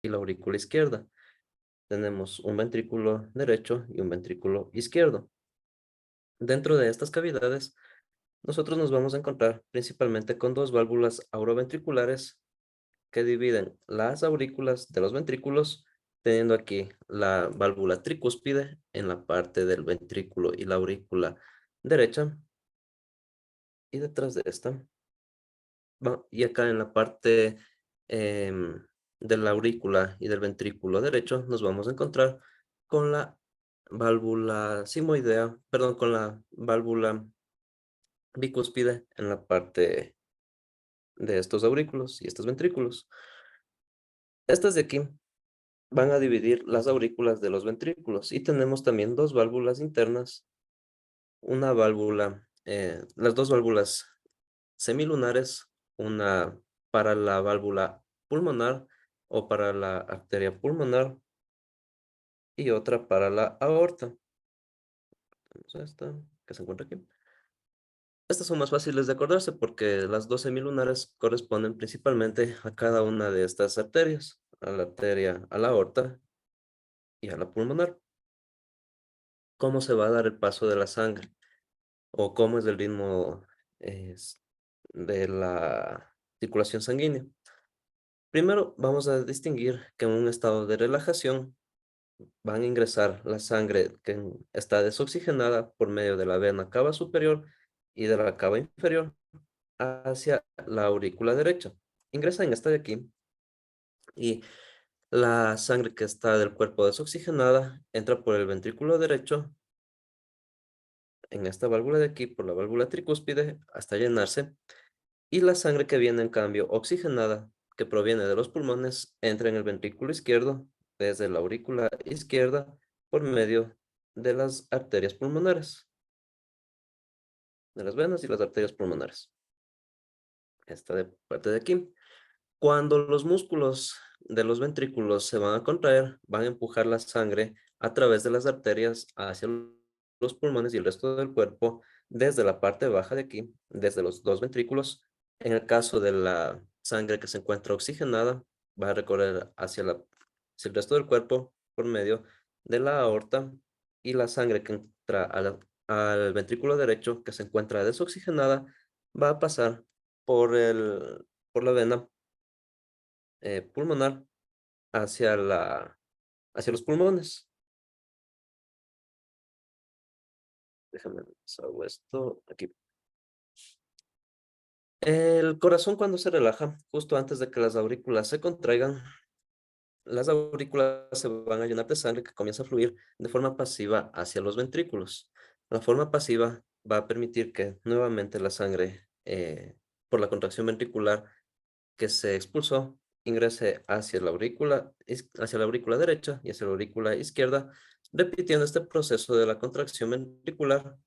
y la aurícula izquierda. Tenemos un ventrículo derecho y un ventrículo izquierdo. Dentro de estas cavidades, nosotros nos vamos a encontrar principalmente con dos válvulas auroventriculares que dividen las aurículas de los ventrículos, teniendo aquí la válvula tricúspide en la parte del ventrículo y la aurícula derecha, y detrás de esta, y acá en la parte de la aurícula y del ventrículo derecho, nos vamos a encontrar con la válvula sigmoidea, perdón, con la válvula bicúspide en la parte de estos aurículos y estos ventrículos. Estas de aquí van a dividir las aurículas de los ventrículos y tenemos también dos válvulas internas, una válvula, las dos válvulas semilunares, una para la válvula pulmonar o para la arteria pulmonar y otra para la aorta. Tenemos esta que se encuentra aquí. Estas son más fáciles de acordarse porque las dos semilunares corresponden principalmente a cada una de estas arterias, a la arteria, a la aorta y a la pulmonar. ¿Cómo se va a dar el paso de la sangre? ¿O cómo es el ritmo es, de la circulación sanguínea? Primero vamos a distinguir que en un estado de relajación van a ingresar la sangre que está desoxigenada por medio de la vena cava superior y de la cava inferior hacia la aurícula derecha. Ingresa en esta de aquí y la sangre que está del cuerpo desoxigenada entra por el ventrículo derecho en esta válvula de aquí, por la válvula tricúspide, hasta llenarse, y la sangre que viene en cambio oxigenada, que proviene de los pulmones, entra en el ventrículo izquierdo, desde la aurícula izquierda, por medio de las arterias pulmonares, de las venas y las arterias pulmonares. Esta de parte de aquí. Cuando los músculos de los ventrículos se van a contraer, van a empujar la sangre a través de las arterias hacia los pulmones y el resto del cuerpo, desde la parte baja de aquí, desde los dos ventrículos. En el caso de la sangre que se encuentra oxigenada, va a recorrer hacia el resto del cuerpo por medio de la aorta, y la sangre que entra al ventrículo derecho que se encuentra desoxigenada va a pasar por la vena pulmonar hacia hacia los pulmones. Déjame hago esto aquí. El corazón, cuando se relaja, justo antes de que las aurículas se contraigan, las aurículas se van a llenar de sangre que comienza a fluir de forma pasiva hacia los ventrículos. La forma pasiva va a permitir que nuevamente la sangre, por la contracción ventricular que se expulsó, ingrese hacia la aurícula derecha y hacia la aurícula izquierda, repitiendo este proceso de la contracción ventricular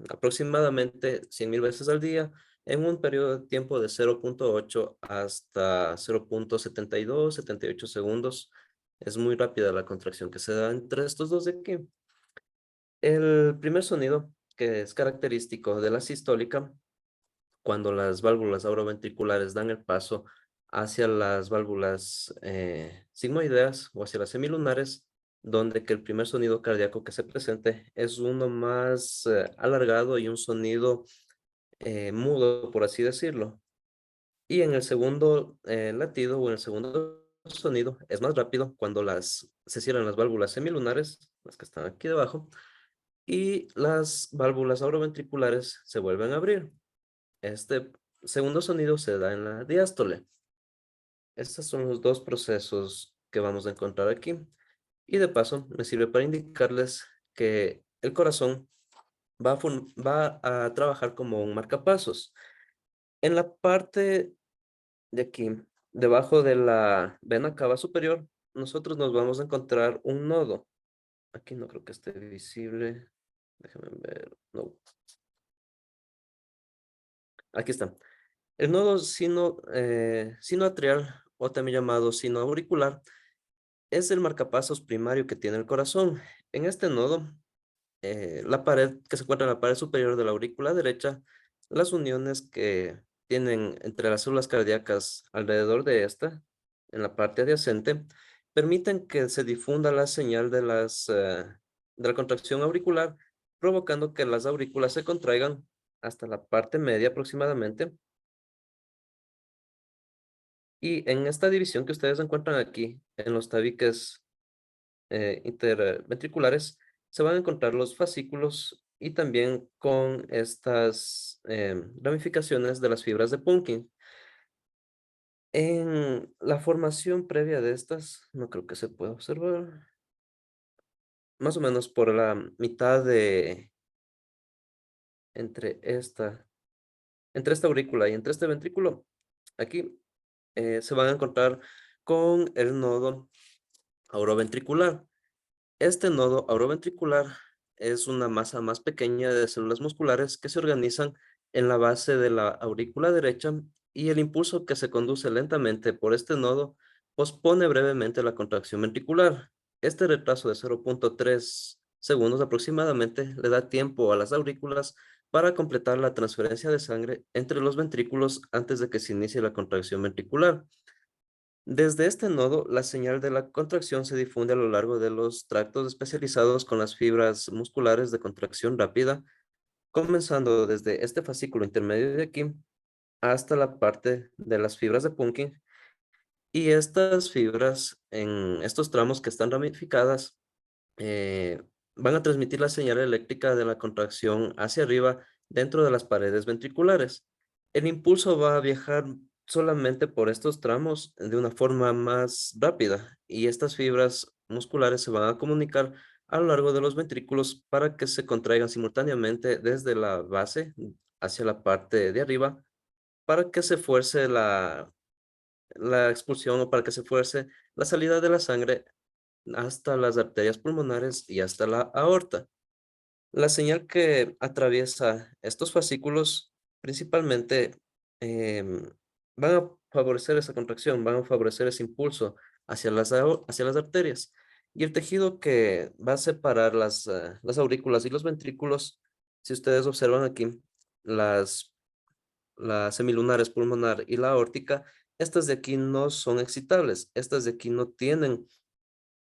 aproximadamente 100.000 veces al día, en un periodo de tiempo de 0,8 hasta 0,72, 78 segundos. Es muy rápida la contracción que se da entre estos dos de aquí. El primer sonido, que es característico de la sistólica, cuando las válvulas auroventriculares dan el paso hacia las válvulas sigmoideas o hacia las semilunares, donde que el primer sonido cardíaco que se presente es uno más alargado y un sonido mudo, por así decirlo. Y en el segundo latido o en el segundo sonido es más rápido cuando se cierran las válvulas semilunares, las que están aquí debajo, y las válvulas auroventriculares se vuelven a abrir. Este segundo sonido se da en la diástole. Estos son los dos procesos que vamos a encontrar aquí. Y de paso, me sirve para indicarles que el corazón va a trabajar como un marcapasos. En la parte de aquí, debajo de la vena cava superior, nosotros nos vamos a encontrar un nodo. Aquí no creo que esté visible. Déjenme ver. No, aquí está. El nodo sinoatrial, o también llamado sino auricular, es el marcapasos primario que tiene el corazón. En este nodo, la pared que se encuentra en la pared superior de la aurícula derecha, las uniones que tienen entre las células cardíacas alrededor de esta, en la parte adyacente, permiten que se difunda la señal de la contracción auricular, provocando que las aurículas se contraigan hasta la parte media aproximadamente. Y en esta división que ustedes encuentran aquí, en los tabiques interventriculares, se van a encontrar los fascículos y también con estas ramificaciones de las fibras de Purkinje. En la formación previa de estas, no creo que se pueda observar, más o menos por la mitad de entre esta, entre esta aurícula y entre este ventrículo, aquí se van a encontrar con el nodo auroventricular. Este nodo auroventricular es una masa más pequeña de células musculares que se organizan en la base de la aurícula derecha, y el impulso que se conduce lentamente por este nodo pospone brevemente la contracción ventricular. Este retraso de 0,3 segundos aproximadamente le da tiempo a las aurículas para completar la transferencia de sangre entre los ventrículos antes de que se inicie la contracción ventricular. Desde este nodo, la señal de la contracción se difunde a lo largo de los tractos especializados con las fibras musculares de contracción rápida, comenzando desde este fascículo intermedio de aquí hasta la parte de las fibras de Purkinje. Y estas fibras, en estos tramos que están ramificadas, eh, van a transmitir la señal eléctrica de la contracción hacia arriba dentro de las paredes ventriculares. El impulso va a viajar solamente por estos tramos de una forma más rápida, y estas fibras musculares se van a comunicar a lo largo de los ventrículos para que se contraigan simultáneamente desde la base hacia la parte de arriba, para que se fuerce la expulsión, o para que se fuerce la salida de la sangre hasta las arterias pulmonares y hasta la aorta. La señal que atraviesa estos fascículos principalmente em, van a favorecer esa contracción, van a favorecer ese impulso hacia las arterias. Y el tejido que va a separar las aurículas y los ventrículos, si ustedes observan aquí, las, las semilunares pulmonar y la aórtica, estas de aquí no son excitables, estas de aquí no tienen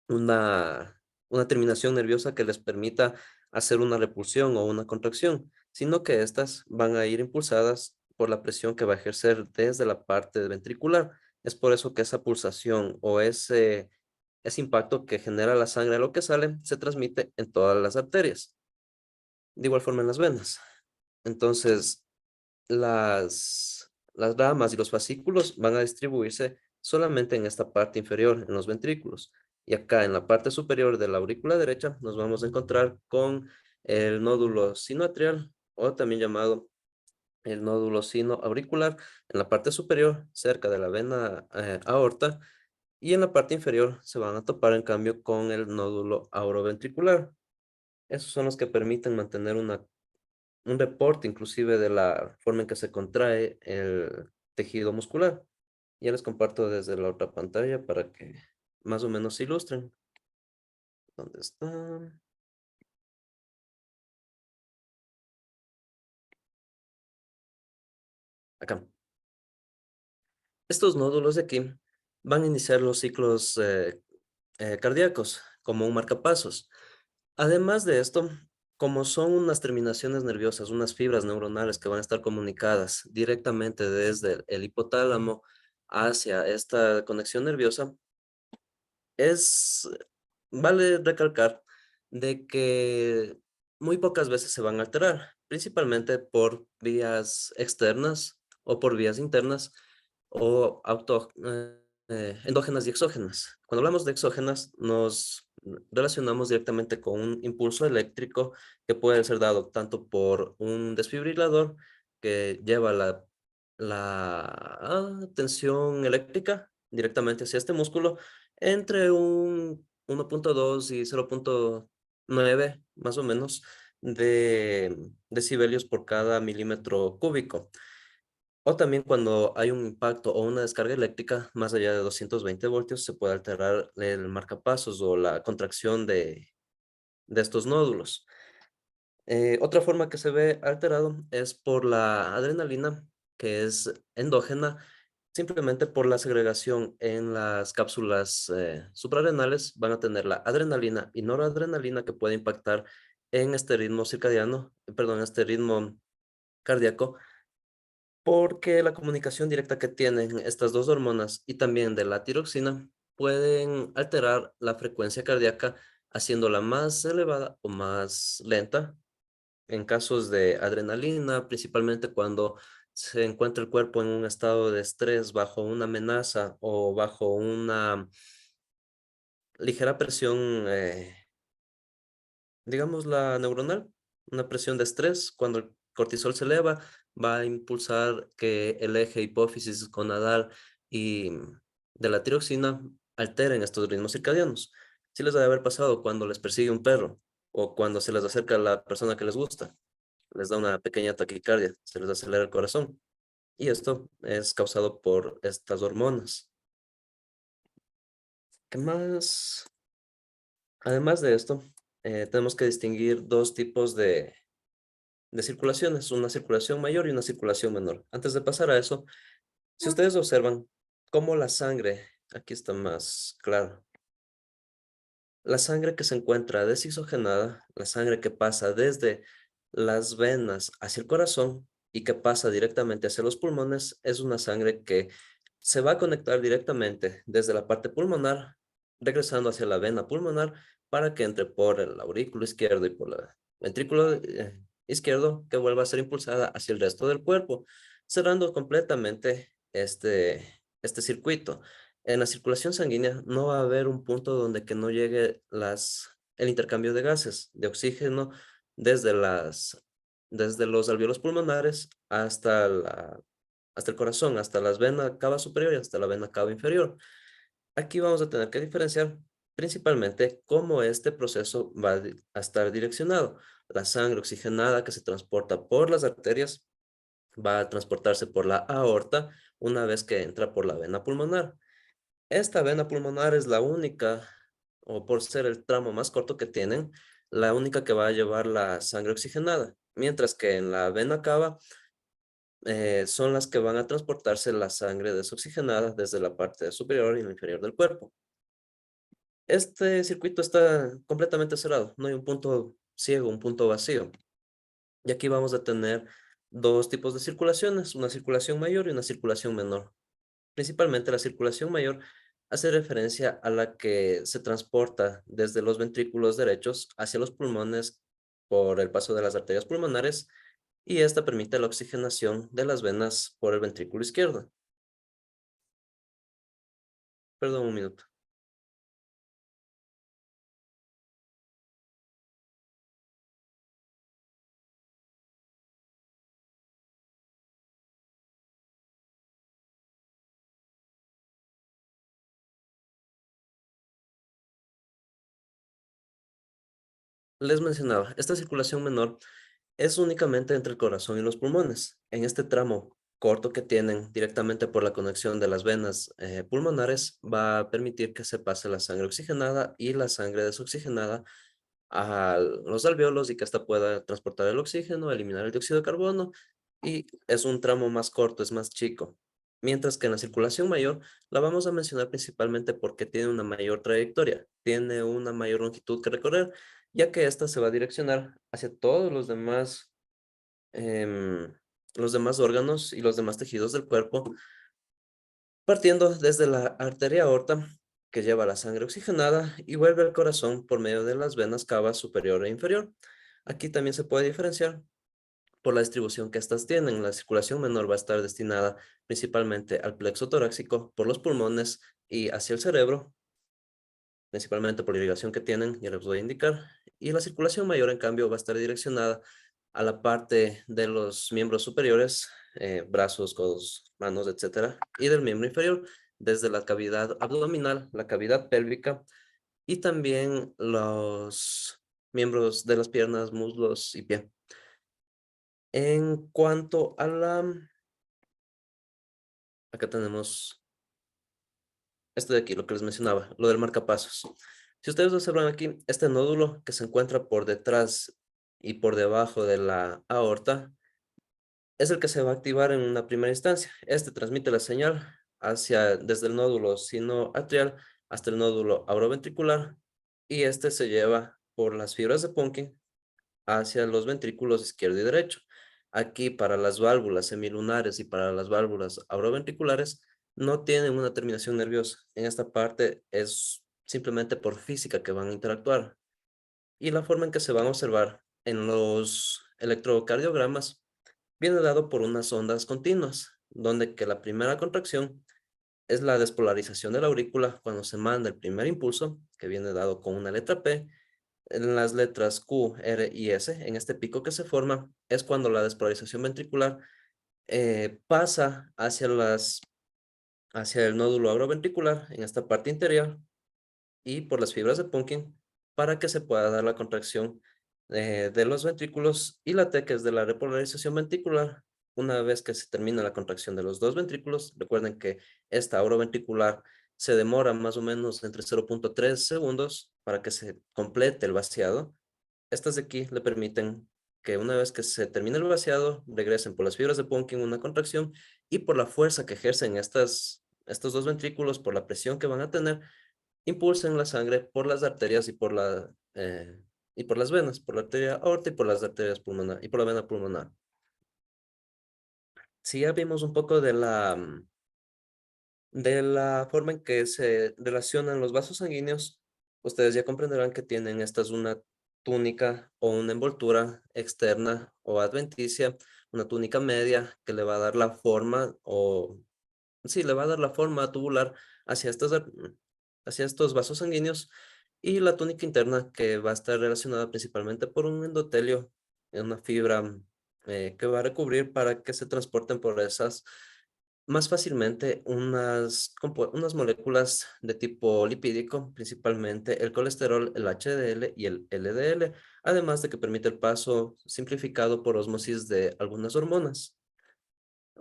una, una terminación nerviosa que les permita hacer una repulsión o una contracción, sino que estas van a ir impulsadas por la presión que va a ejercer desde la parte ventricular. Es por eso que esa pulsación o ese impacto que genera la sangre a lo que sale se transmite en todas las arterias. De igual forma en las venas. Entonces, las ramas y los fascículos van a distribuirse solamente en esta parte inferior, en los ventrículos. Y acá en la parte superior de la aurícula derecha nos vamos a encontrar con el nódulo sinoatrial, o también llamado el nódulo sinoauricular, en la parte superior, cerca de la vena aorta, y en la parte inferior se van a topar en cambio con el nódulo auroventricular. Esos son los que permiten mantener un reporte inclusive de la forma en que se contrae el tejido muscular. Ya les comparto desde la otra pantalla para que más o menos se ilustren. ¿Dónde está? Acá. Estos nódulos de aquí van a iniciar los ciclos cardíacos como un marcapasos. Además de esto, como son unas terminaciones nerviosas, unas fibras neuronales que van a estar comunicadas directamente desde el hipotálamo hacia esta conexión nerviosa, es, vale recalcar de que muy pocas veces se van a alterar, principalmente por vías externas o por vías internas, o endógenas y exógenas. Cuando hablamos de exógenas, nos relacionamos directamente con un impulso eléctrico que puede ser dado tanto por un desfibrilador que lleva la tensión eléctrica directamente hacia este músculo, entre un 1,2 y 0,9 más o menos de decibelios por cada milímetro cúbico. O también cuando hay un impacto o una descarga eléctrica más allá de 220 voltios, se puede alterar el marcapasos o la contracción de estos nódulos. Otra forma que se ve alterado es por la adrenalina, que es endógena simplemente por la segregación en las cápsulas suprarrenales van a tener la adrenalina y noradrenalina que puede impactar en este ritmo circadiano, perdón, este ritmo cardíaco, porque la comunicación directa que tienen estas dos hormonas y también de la tiroxina pueden alterar la frecuencia cardíaca haciéndola más elevada o más lenta en casos de adrenalina, principalmente cuando se encuentra el cuerpo en un estado de estrés bajo una amenaza o bajo una ligera presión, digamos la neuronal, una presión de estrés, cuando el cortisol se eleva, va a impulsar que el eje hipófisis gonadal y de la tiroxina alteren estos ritmos circadianos. Sí les debe haber pasado cuando les persigue un perro o cuando se les acerca la persona que les gusta. Les da una pequeña taquicardia, se les acelera el corazón. Y esto es causado por estas hormonas. ¿Qué más? Además de esto, tenemos que distinguir dos tipos de circulaciones, una circulación mayor y una circulación menor. Antes de pasar a eso, si ustedes observan cómo la sangre, aquí está más claro, la sangre que se encuentra desoxigenada, la sangre que pasa desde las venas hacia el corazón y que pasa directamente hacia los pulmones, es una sangre que se va a conectar directamente desde la parte pulmonar, regresando hacia la vena pulmonar para que entre por el aurículo izquierdo y por el ventrículo izquierdo, que vuelva a ser impulsada hacia el resto del cuerpo, cerrando completamente este circuito. En la circulación sanguínea no va a haber un punto donde que no llegue el intercambio de gases, de oxígeno, desde desde los alvéolos pulmonares hasta el corazón, hasta las venas cava superior y hasta la vena cava inferior. Aquí vamos a tener que diferenciar principalmente cómo este proceso va a estar direccionado. La sangre oxigenada que se transporta por las arterias va a transportarse por la aorta una vez que entra por la vena pulmonar. Esta vena pulmonar es la única, o por ser el tramo más corto que tienen, la única que va a llevar la sangre oxigenada, mientras que en la vena cava son las que van a transportarse la sangre desoxigenada desde la parte superior y la inferior del cuerpo. Este circuito está completamente cerrado, no hay un punto ciego, un punto vacío. Y aquí vamos a tener dos tipos de circulaciones, una circulación mayor y una circulación menor. Principalmente la circulación mayor hace referencia a la que se transporta desde los ventrículos derechos hacia los pulmones por el paso de las arterias pulmonares y esta permite la oxigenación de las venas por el ventrículo izquierdo. Perdón un minuto. Les mencionaba, esta circulación menor es únicamente entre el corazón y los pulmones. En este tramo corto que tienen directamente por la conexión de las venas pulmonares, va a permitir que se pase la sangre oxigenada y la sangre desoxigenada a los alvéolos y que ésta pueda transportar el oxígeno, eliminar el dióxido de carbono y es un tramo más corto, es más chico. Mientras que en la circulación mayor la vamos a mencionar principalmente porque tiene una mayor trayectoria, tiene una mayor longitud que recorrer, ya que ésta se va a direccionar hacia todos em, los demás órganos y los demás tejidos del cuerpo, partiendo desde la arteria aorta, que lleva la sangre oxigenada y vuelve al corazón por medio de las venas cava superior e inferior. Aquí también se puede diferenciar por la distribución que estas tienen. La circulación menor va a estar destinada principalmente al plexo torácico, por los pulmones y hacia el cerebro, principalmente por la irrigación que tienen, ya les voy a indicar. Y la circulación mayor, en cambio, va a estar direccionada a la parte de los miembros superiores, brazos, codos, manos, etcétera, y del miembro inferior, desde la cavidad abdominal, la cavidad pélvica, y también los miembros de las piernas, muslos y pie. En cuanto a acá tenemos esto de aquí, lo que les mencionaba, lo del marcapasos. Si ustedes observan aquí, este nódulo que se encuentra por detrás y por debajo de la aorta, es el que se va a activar en una primera instancia. Este transmite la señal desde el nódulo sinoatrial hasta el nódulo auroventricular, y este se lleva por las fibras de Purkinje hacia los ventrículos izquierdo y derecho. Aquí, para las válvulas semilunares y para las válvulas auroventriculares, no tienen una terminación nerviosa. En esta parte es simplemente por física que van a interactuar. Y la forma en que se van a observar en los electrocardiogramas viene dado por unas ondas continuas, donde que la primera contracción es la despolarización de la aurícula cuando se manda el primer impulso, que viene dado con una letra P. En las letras Q, R y S, en este pico que se forma, es cuando la despolarización ventricular pasa hacia el nódulo auroventricular, en esta parte interior, y por las fibras de Purkinje, para que se pueda dar la contracción de los ventrículos, y la T, que es de la repolarización ventricular. Una vez que se termina la contracción de los dos ventrículos, recuerden que esta auroventricular se demora más o menos entre 0,3 segundos para que se complete el vaciado. Estas de aquí le permiten que una vez que se termine el vaciado, regresen por las fibras de Purkinje una contracción, y por la fuerza que ejercen estos dos ventrículos, por la presión que van a tener, impulsen la sangre por las arterias y por las venas, por la arteria aorta y por las arterias pulmonar y por la vena pulmonar. Si ya vimos un poco de la forma en que se relacionan los vasos sanguíneos, ustedes ya comprenderán que tienen una túnica o una envoltura externa o adventicia, una túnica media que le va a dar la forma sí, le va a dar la forma tubular hacia hacia estos vasos sanguíneos, y la túnica interna que va a estar relacionada principalmente por un endotelio, una fibra que va a recubrir para que se transporten por esas más fácilmente unas moléculas de tipo lipídico, principalmente el colesterol, el HDL y el LDL, además de que permite el paso simplificado por ósmosis de algunas hormonas.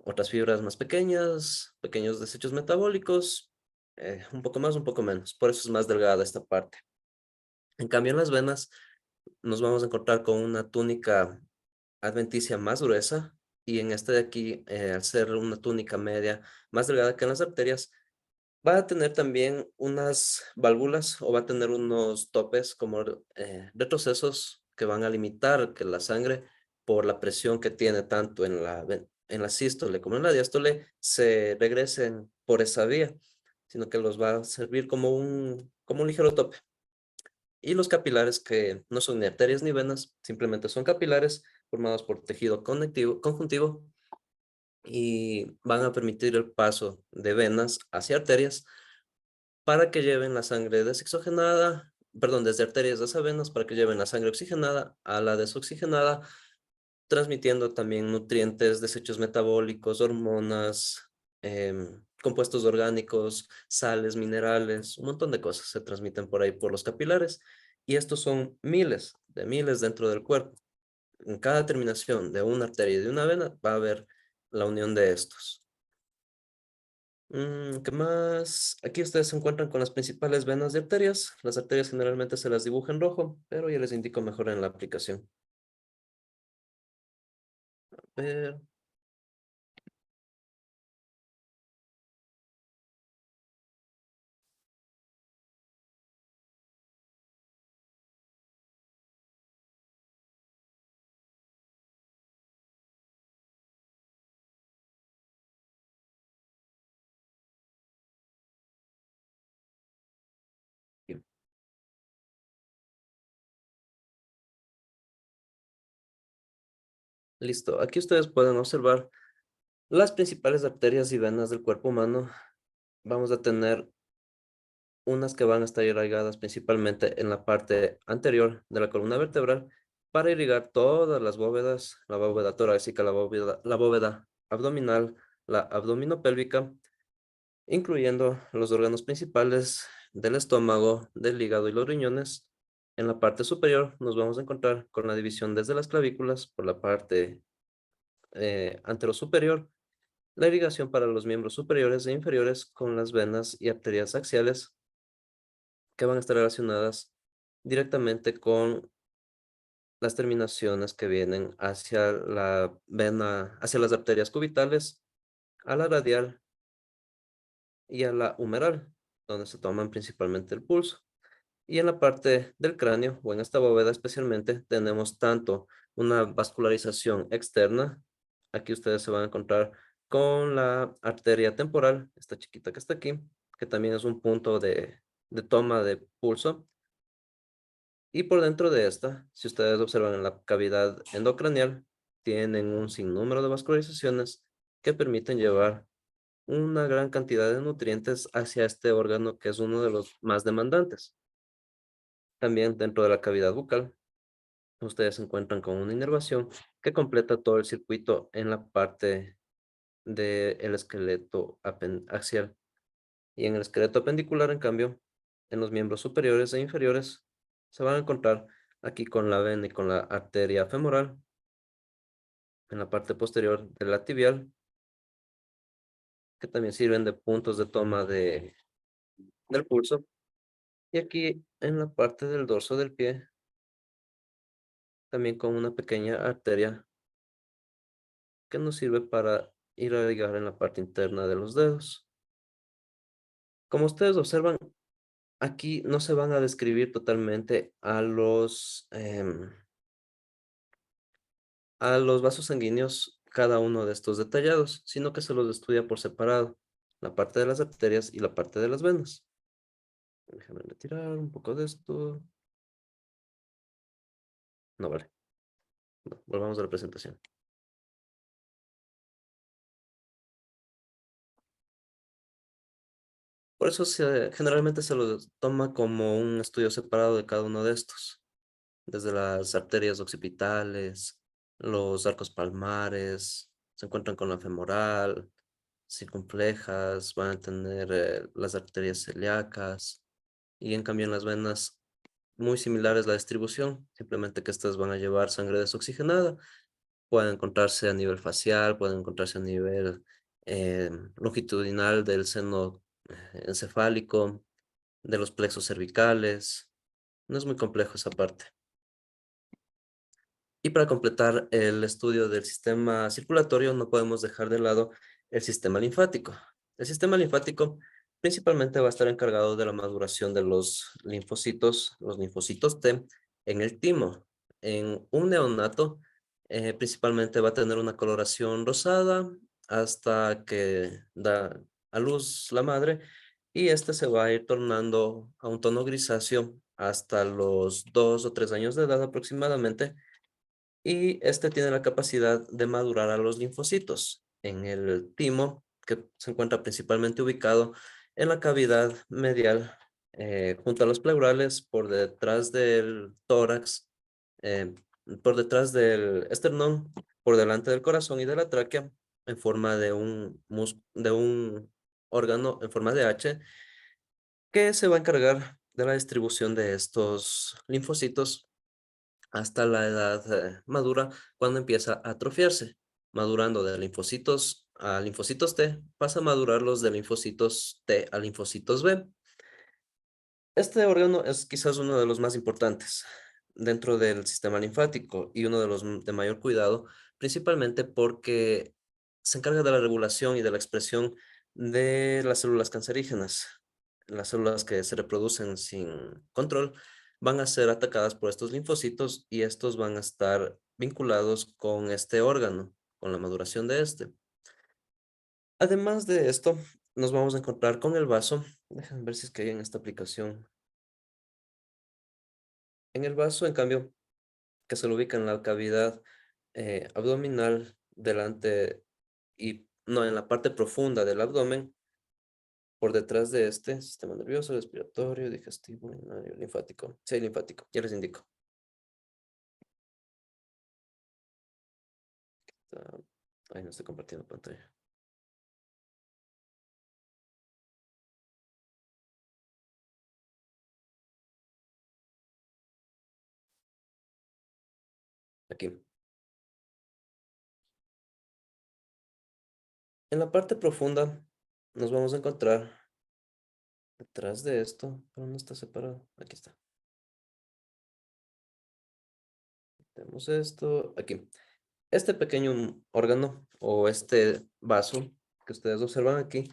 Otras fibras más pequeñas, pequeños desechos metabólicos, un poco más, un poco menos. Por eso es más delgada esta parte. En cambio, en las venas nos vamos a encontrar con una túnica adventicia más gruesa, y en este de aquí, al ser una túnica media más delgada que en las arterias, va a tener también unas válvulas, o va a tener unos topes como retrocesos que van a limitar que la sangre, por la presión que tiene tanto en la sístole como en la diástole, se regresen por esa vía, sino que los va a servir como un ligero tope. Y los capilares, que no son ni arterias ni venas, simplemente son capilares formados por tejido conjuntivo, y van a permitir el paso de venas hacia arterias para que lleven la sangre desoxigenada, perdón, desde arterias hacia venas para que lleven la sangre oxigenada a la desoxigenada, transmitiendo también nutrientes, desechos metabólicos, hormonas, compuestos orgánicos, sales, minerales, un montón de cosas se transmiten por ahí por los capilares, y estos son miles de miles dentro del cuerpo. En cada terminación de una arteria y de una vena va a haber la unión de estos. ¿Qué más? Aquí ustedes se encuentran con las principales venas de arterias. Las arterias generalmente se las dibuja en rojo, pero ya les indico mejor en la aplicación. A ver, aquí. Listo. Aquí ustedes pueden observar las principales arterias y venas del cuerpo humano. Vamos a tener unas que van a estar irrigadas principalmente en la parte anterior de la columna vertebral para irrigar todas las bóvedas, la bóveda torácica, la bóveda abdominal, la abdominopélvica, incluyendo los órganos principales del estómago, del hígado y los riñones. En la parte superior nos vamos a encontrar con la división desde las clavículas por la parte anterosuperior, la irrigación para los miembros superiores e inferiores con las venas y arterias axiales, que van a estar relacionadas directamente con las terminaciones que vienen hacia la vena, hacia las arterias cubitales, a la radial y a la humeral, donde se toman principalmente el pulso. Y en la parte del cráneo, o en esta bóveda especialmente, tenemos tanto una vascularización externa. Aquí ustedes se van a encontrar con la arteria temporal, esta chiquita que está aquí, que también es un punto de toma de pulso. Y por dentro de esta, si ustedes observan en la cavidad endocranial, tienen un sinnúmero de vascularizaciones que permiten llevar una gran cantidad de nutrientes hacia este órgano que es uno de los más demandantes. También dentro de la cavidad bucal, ustedes se encuentran con una inervación que completa todo el circuito en la parte del esqueleto axial. Y en el esqueleto apendicular, en cambio, en los miembros superiores e inferiores, se van a encontrar aquí con la vena y con la arteria femoral, en la parte posterior de la tibial, que también sirven de puntos de toma del pulso. Y aquí en la parte del dorso del pie, también con una pequeña arteria que nos sirve para ir a ligar en la parte interna de los dedos. Como ustedes observan, aquí no se van a describir totalmente a los vasos sanguíneos cada uno de estos detallados, sino que se los estudia por separado, la parte de las arterias y la parte de las venas. Déjame retirar un poco de esto. No vale. No, volvamos a la presentación. Por eso generalmente se los toma como un estudio separado de cada uno de estos, desde las arterias occipitales, los arcos palmares, se encuentran con la femoral, circunflejas, van a tener las arterias celíacas, y en cambio en las venas muy similares la distribución, simplemente que estas van a llevar sangre desoxigenada, pueden encontrarse a nivel facial, pueden encontrarse a nivel longitudinal del seno encefálico, de los plexos cervicales, no es muy complejo esa parte. Y para completar el estudio del sistema circulatorio, no podemos dejar de lado el sistema linfático. El sistema linfático principalmente va a estar encargado de la maduración de los linfocitos T, en el timo. En un neonato, principalmente va a tener una coloración rosada hasta que da a luz la madre, y este se va a ir tornando a un tono grisáceo hasta los 2 o 3 años de edad aproximadamente, y este tiene la capacidad de madurar a los linfocitos en el timo, que se encuentra principalmente ubicado en la cavidad medial, junto a los pleurales, por detrás del tórax, eh, por detrás del esternón, por delante del corazón y de la tráquea, en forma de de un órgano en forma de H, que se va a encargar de la distribución de estos linfocitos hasta la edad madura, cuando empieza a atrofiarse, madurando de linfocitos a linfocitos T, pasa a madurarlos de linfocitos T a linfocitos B. Este órgano es quizás uno de los más importantes dentro del sistema linfático y uno de los de mayor cuidado, principalmente porque se encarga de la regulación y de la expresión de las células cancerígenas. Las células que se reproducen sin control van a ser atacadas por estos linfocitos, y estos van a estar vinculados con este órgano, con la maduración de este. Además de esto, nos vamos a encontrar con el vaso. Déjenme ver si es que hay en esta aplicación. En el vaso, en cambio, que se lo ubica en la cavidad abdominal delante, y no, en la parte profunda del abdomen, por detrás de este sistema nervioso, respiratorio, digestivo, urinario, linfático. Sí, linfático, ya les indico. Ah, ahí no estoy compartiendo pantalla. Aquí. En la parte profunda nos vamos a encontrar detrás de esto, pero no está separado. Aquí está. Tenemos esto aquí. Este pequeño órgano, o este vaso que ustedes observan aquí,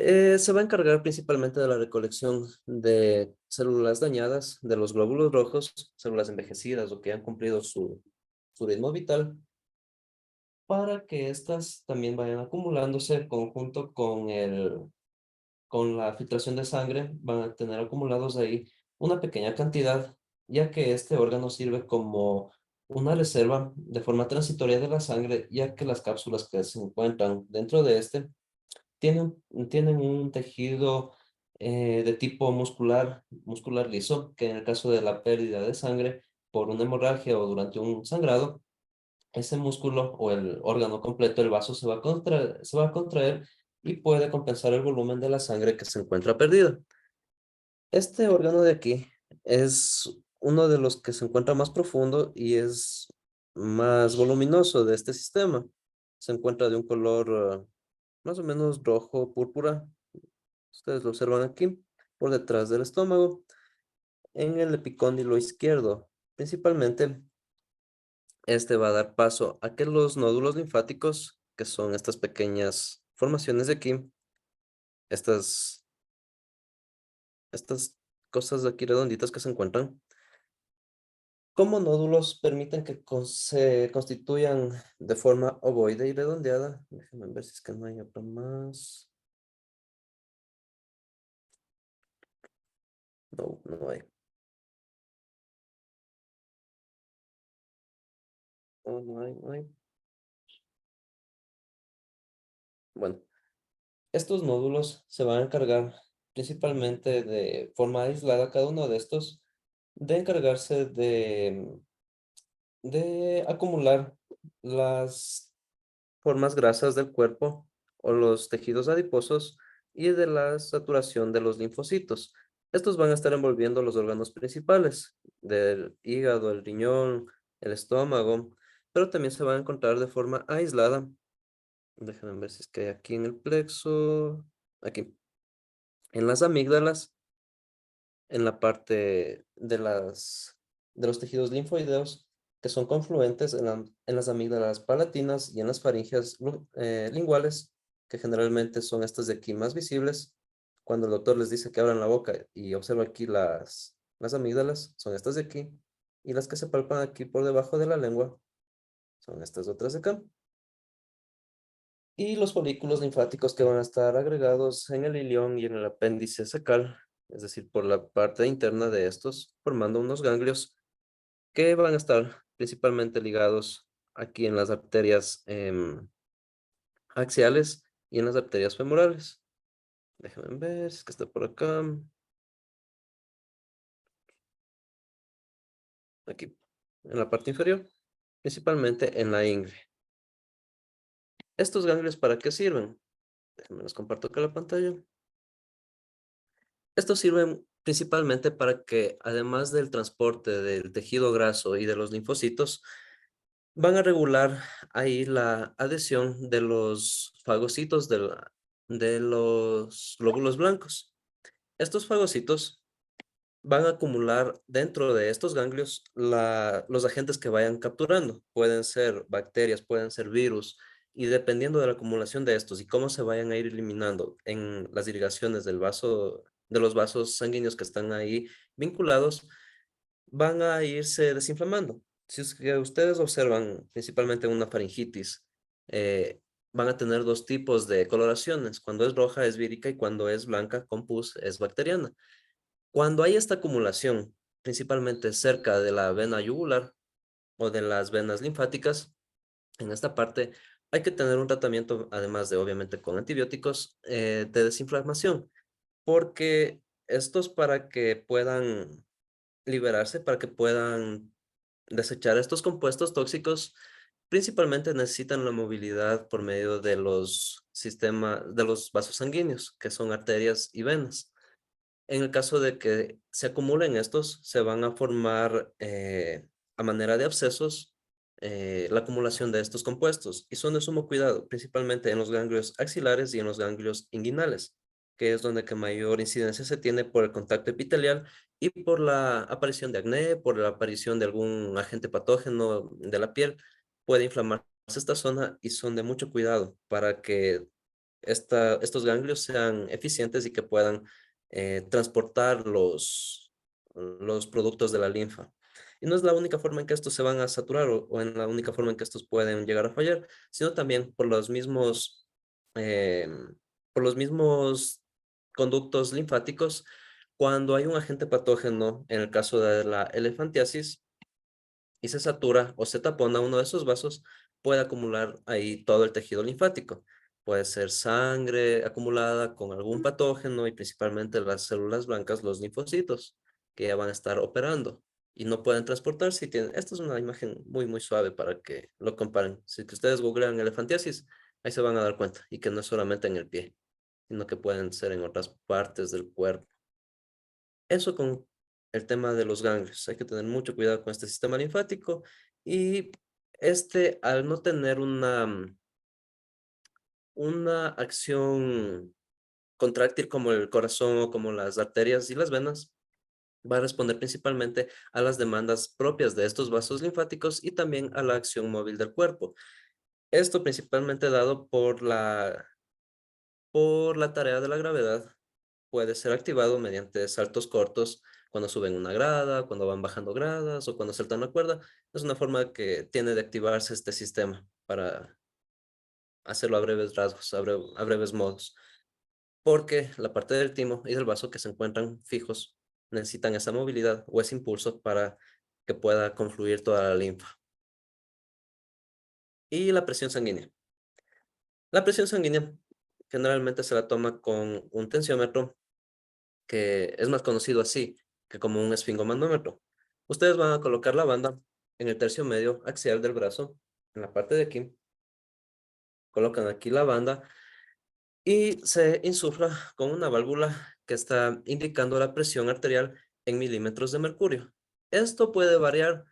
Se va a encargar principalmente de la recolección de células dañadas, de los glóbulos rojos, células envejecidas o que han cumplido su ritmo vital, para que éstas también vayan acumulándose conjunto con la filtración de sangre, van a tener acumulados ahí una pequeña cantidad, ya que este órgano sirve como una reserva de forma transitoria de la sangre, ya que las cápsulas que se encuentran dentro de este tienen un tejido de tipo muscular liso, que en el caso de la pérdida de sangre por una hemorragia o durante un sangrado, ese músculo o el órgano completo, el vaso, se va a contraer y puede compensar el volumen de la sangre que se encuentra perdida. Este órgano de aquí es uno de los que se encuentra más profundo y es más voluminoso de este sistema. Se encuentra de un color más o menos rojo, púrpura. Ustedes lo observan aquí, por detrás del estómago, en el epicóndilo izquierdo. Principalmente, este va a dar paso a que los nódulos linfáticos, que son estas pequeñas formaciones de aquí, estas, estas cosas de aquí redonditas que se encuentran, como nódulos permiten que se constituyan de forma ovoide y redondeada. Déjenme ver si es que no hay otro más. No, no hay. No, no hay, no hay. Bueno, estos nódulos se van a encargar principalmente de forma aislada, cada uno de estos, de encargarse de acumular las formas grasas del cuerpo o los tejidos adiposos y de la saturación de los linfocitos. Estos van a estar envolviendo los órganos principales del hígado, el riñón, el estómago, pero también se van a encontrar de forma aislada. Déjenme ver si es que hay aquí en el plexo, aquí, en las amígdalas, en la parte de los tejidos linfoideos que son confluentes en las amígdalas palatinas y en las faringes linguales, que generalmente son estas de aquí más visibles. Cuando el doctor les dice que abran la boca y observa aquí las amígdalas, son estas de aquí, y las que se palpan aquí por debajo de la lengua son estas otras de acá. Y los folículos linfáticos que van a estar agregados en el ilión y en el apéndice sacal, es decir, por la parte interna de estos, formando unos ganglios que van a estar principalmente ligados aquí en las arterias axiales y en las arterias femorales. Déjenme ver si es que está por acá. Aquí, en la parte inferior, principalmente en la ingle. ¿Estos ganglios para qué sirven? Déjenme los comparto acá la pantalla. Estos sirven principalmente para que, además del transporte del tejido graso y de los linfocitos, van a regular ahí la adhesión de los fagocitos de los glóbulos blancos. Estos fagocitos van a acumular dentro de estos ganglios los agentes que vayan capturando. Pueden ser bacterias, pueden ser virus, y dependiendo de la acumulación de estos y cómo se vayan a ir eliminando en las irrigaciones del vaso, de los vasos sanguíneos que están ahí vinculados, van a irse desinflamando. Si es que ustedes observan principalmente en una faringitis, van a tener dos tipos de coloraciones. Cuando es roja es vírica y cuando es blanca con pus es bacteriana. Cuando hay esta acumulación, principalmente cerca de la vena yugular o de las venas linfáticas, en esta parte hay que tener un tratamiento, además de obviamente con antibióticos, de desinflamación, porque estos para que puedan liberarse, para que puedan desechar estos compuestos tóxicos, principalmente necesitan la movilidad por medio de los sistemas, de los vasos sanguíneos, que son arterias y venas. En el caso de que se acumulen estos, se van a formar a manera de abscesos la acumulación de estos compuestos y son de sumo cuidado, principalmente en los ganglios axilares y en los ganglios inguinales, que es donde que mayor incidencia se tiene por el contacto epitelial y por la aparición de acné, por la aparición de algún agente patógeno de la piel, puede inflamarse esta zona y son de mucho cuidado para que estos ganglios sean eficientes y que puedan transportar los productos de la linfa. Y no es la única forma en que estos se van a saturar o en la única forma en que estos pueden llegar a fallar, sino también por los mismos conductos linfáticos. Cuando hay un agente patógeno, en el caso de la elefantiasis, y se satura o se tapona uno de esos vasos, puede acumular ahí todo el tejido linfático. Puede ser sangre acumulada con algún patógeno y principalmente las células blancas, los linfocitos, que ya van a estar operando y no pueden transportarse. Esta es una imagen muy, muy suave para que lo comparen. Si que ustedes googlean elefantiasis, ahí se van a dar cuenta y que no es solamente en el pie, sino que pueden ser en otras partes del cuerpo. Eso con el tema de los ganglios. Hay que tener mucho cuidado con este sistema linfático y al no tener una acción contráctil como el corazón o como las arterias y las venas, va a responder principalmente a las demandas propias de estos vasos linfáticos y también a la acción móvil del cuerpo. Esto principalmente dado por la tarea de la gravedad. Puede ser activado mediante saltos cortos cuando suben una grada, cuando van bajando gradas o cuando saltan la cuerda. Es una forma que tiene de activarse este sistema para hacerlo a breves rasgos, a breves modos. Porque la parte del timo y del vaso que se encuentran fijos necesitan esa movilidad o ese impulso para que pueda confluir toda la linfa. Y la presión sanguínea. La presión sanguínea generalmente se la toma con un tensiómetro que es más conocido así que como un esfingomanómetro. Ustedes van a colocar la banda en el tercio medio axial del brazo, en la parte de aquí, colocan aquí la banda y se insufla con una válvula que está indicando la presión arterial en milímetros de mercurio. Esto puede variar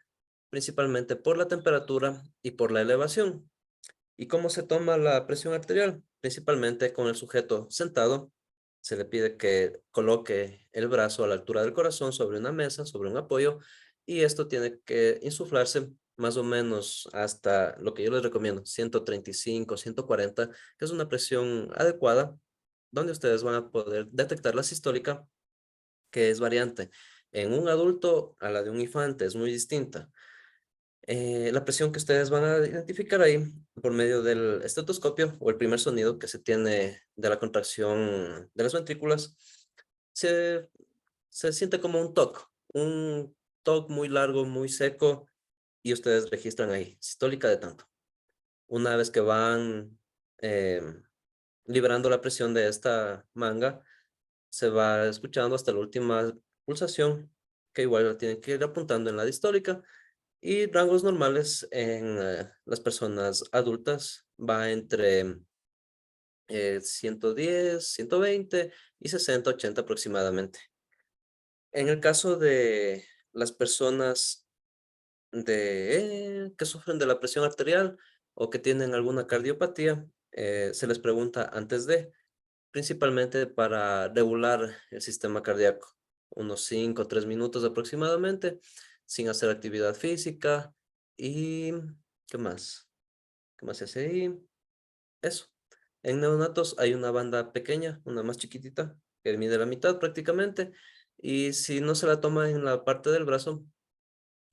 principalmente por la temperatura y por la elevación. ¿Y cómo se toma la presión arterial? Principalmente con el sujeto sentado. Se le pide que coloque el brazo a la altura del corazón sobre una mesa, sobre un apoyo, y esto tiene que insuflarse más o menos hasta lo que yo les recomiendo, 135, 140, que es una presión adecuada, donde ustedes van a poder detectar la sistólica, que es variante. En un adulto a la de un infante es muy distinta. La presión que ustedes van a identificar ahí por medio del estetoscopio o el primer sonido que se tiene de la contracción de las ventrículas, se, se siente como un toque muy largo, muy seco, y ustedes registran ahí, sistólica de tanto. Una vez que van liberando la presión de esta manga, se va escuchando hasta la última pulsación, que igual la tienen que ir apuntando en la distólica. Y rangos normales en las personas adultas va entre 110, 120 y 60, 80 aproximadamente. En el caso de las personas que sufren de la presión arterial o que tienen alguna cardiopatía, se les pregunta antes principalmente para regular el sistema cardíaco, unos 5 o 3 minutos aproximadamente, sin hacer actividad física. ¿Y qué más? ¿Qué más se hace ahí? Eso. En neonatos hay una banda pequeña, una más chiquitita, que mide la mitad prácticamente, y si no se la toma en la parte del brazo,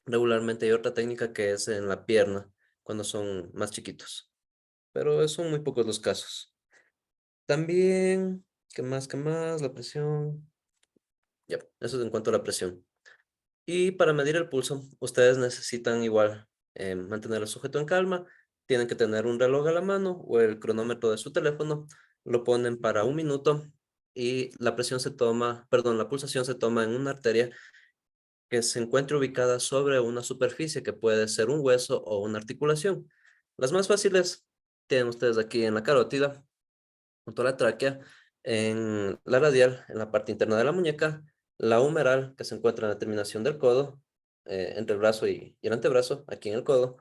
regularmente hay otra técnica que es en la pierna, cuando son más chiquitos, pero son muy pocos los casos. También, ¿qué más? ¿Qué más? La presión. Ya, eso es en cuanto a la presión. Y para medir el pulso, ustedes necesitan igual mantener al sujeto en calma. Tienen que tener un reloj a la mano o el cronómetro de su teléfono. Lo ponen para un minuto y la presión se toma, perdón, la pulsación se toma en una arteria que se encuentre ubicada sobre una superficie que puede ser un hueso o una articulación. Las más fáciles tienen ustedes aquí en la carótida, junto a la tráquea, en la radial, en la parte interna de la muñeca, la humeral, que se encuentra en la terminación del codo, entre el brazo y el antebrazo, aquí en el codo.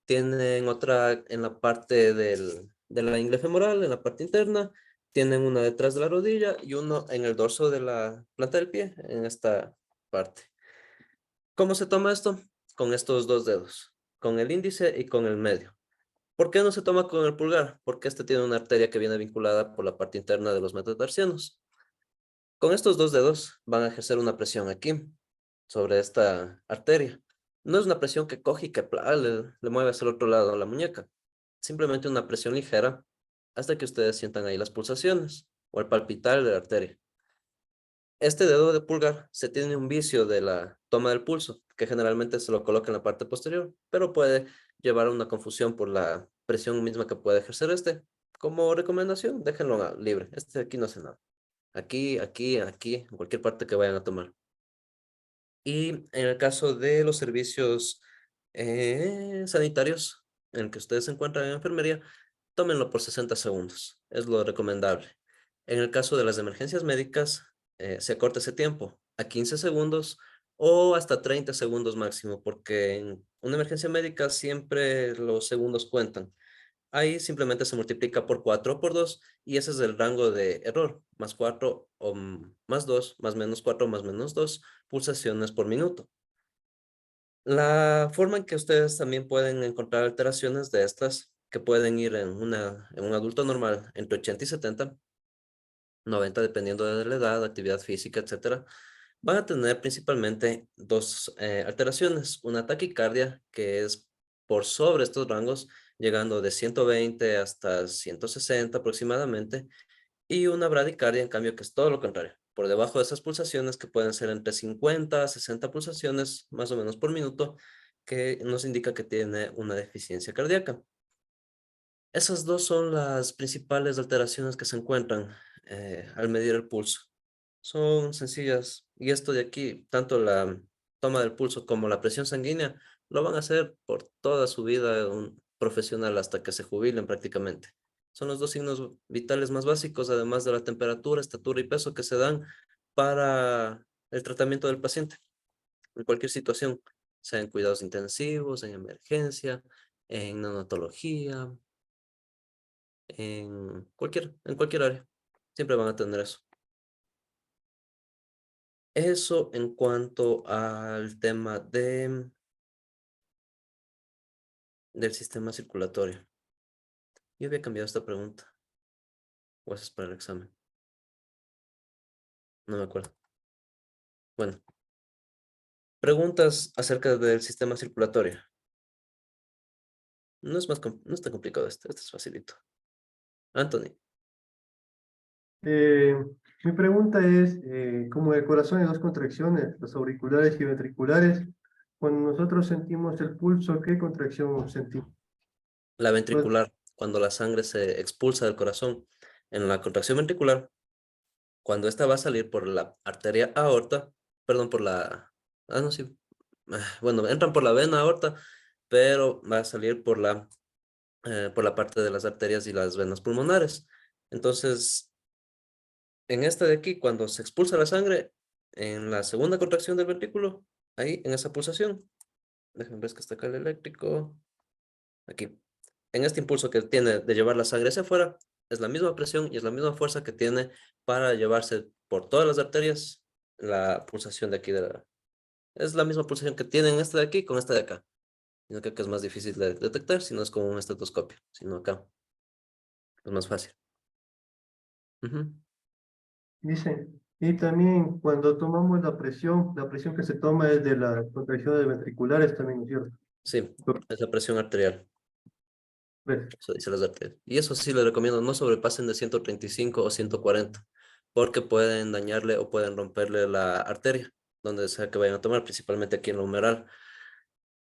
Tienen otra en la parte de la ingle femoral, en la parte interna. Tienen una detrás de la rodilla y uno en el dorso de la planta del pie, en esta parte. ¿Cómo se toma esto? Con estos dos dedos, con el índice y con el medio. ¿Por qué no se toma con el pulgar? Porque este tiene una arteria que viene vinculada por la parte interna de los metatarsianos. Con estos dos dedos van a ejercer una presión aquí, sobre esta arteria. No es una presión que coge y que le mueve hacia el otro lado la muñeca. Simplemente una presión ligera hasta que ustedes sientan ahí las pulsaciones o el palpitar de la arteria. Este dedo de pulgar se tiene un vicio de la toma del pulso, que generalmente se lo coloca en la parte posterior, pero puede llevar a una confusión por la presión misma que puede ejercer este. Como recomendación, déjenlo libre. Este de aquí no hace nada. Aquí, aquí, aquí, en cualquier parte que vayan a tomar. Y en el caso de los servicios sanitarios en el que ustedes se encuentran en enfermería, tómenlo por 60 segundos, es lo recomendable. En el caso de las emergencias médicas, se acorta ese tiempo a 15 segundos o hasta 30 segundos máximo, porque en una emergencia médica siempre los segundos cuentan. Ahí simplemente se multiplica por 4 o por 2 y ese es el rango de error, más 4 o más 2, más menos 4 más menos 2 pulsaciones por minuto. La forma en que ustedes también pueden encontrar alteraciones de estas, que pueden ir en un adulto normal entre 80 y 70, 90 dependiendo de la edad, actividad física, etcétera, van a tener principalmente dos alteraciones. Una taquicardia, que es por sobre estos rangos, llegando de 120 hasta 160 aproximadamente, y una bradicardia, en cambio, que es todo lo contrario, por debajo de esas pulsaciones que pueden ser entre 50 a 60 pulsaciones más o menos por minuto, que nos indica que tiene una deficiencia cardíaca. Esas dos son las principales alteraciones que se encuentran al medir el pulso. Son sencillas y esto de aquí, tanto la toma del pulso como la presión sanguínea, lo van a hacer por toda su vida un profesional hasta que se jubilen prácticamente. Son los dos signos vitales más básicos, además de la temperatura, estatura y peso que se dan para el tratamiento del paciente en cualquier situación, sea en cuidados intensivos, en emergencia, en neonatología, en cualquier área. Siempre van a tener eso. Eso en cuanto al tema del sistema circulatorio. Yo había cambiado esta pregunta. O eso es para el examen. No me acuerdo. Bueno, preguntas acerca del sistema circulatorio. No es tan complicado este. Este es facilito. Anthony, Eh, Mi pregunta es, como el corazón hay dos contracciones, las auriculares y ventriculares, cuando nosotros sentimos el pulso, ¿qué contracción sentimos? la Pues, ventricular, cuando la sangre se expulsa del corazón. En la contracción ventricular, cuando esta va a salir por la arteria aorta, perdón, por la... Ah, no, sí. Bueno, entran por la vena aorta, pero va a salir por la parte de las arterias y las venas pulmonares. Entonces, en esta de aquí, cuando se expulsa la sangre, en la segunda contracción del ventrículo, ahí, en esa pulsación, déjenme ver que está acá el eléctrico, aquí. En este impulso que tiene de llevar la sangre hacia afuera, es la misma presión y es la misma fuerza que tiene para llevarse por todas las arterias la pulsación de aquí Es la misma pulsación que tienen esta de aquí con esta de acá. Sino que acá es más difícil de detectar si no es como un estetoscopio, sino acá es más fácil. Ujú. dice, y también cuando tomamos la presión que se toma es de las contracciones ventriculares también, ¿no es cierto? Sí, es la presión arterial. ¿Ves? Eso dice las arterias. Y eso sí les recomiendo, no sobrepasen de 135 o 140 porque pueden dañarle o pueden romperle la arteria, donde sea que vayan a tomar, principalmente aquí en la humeral.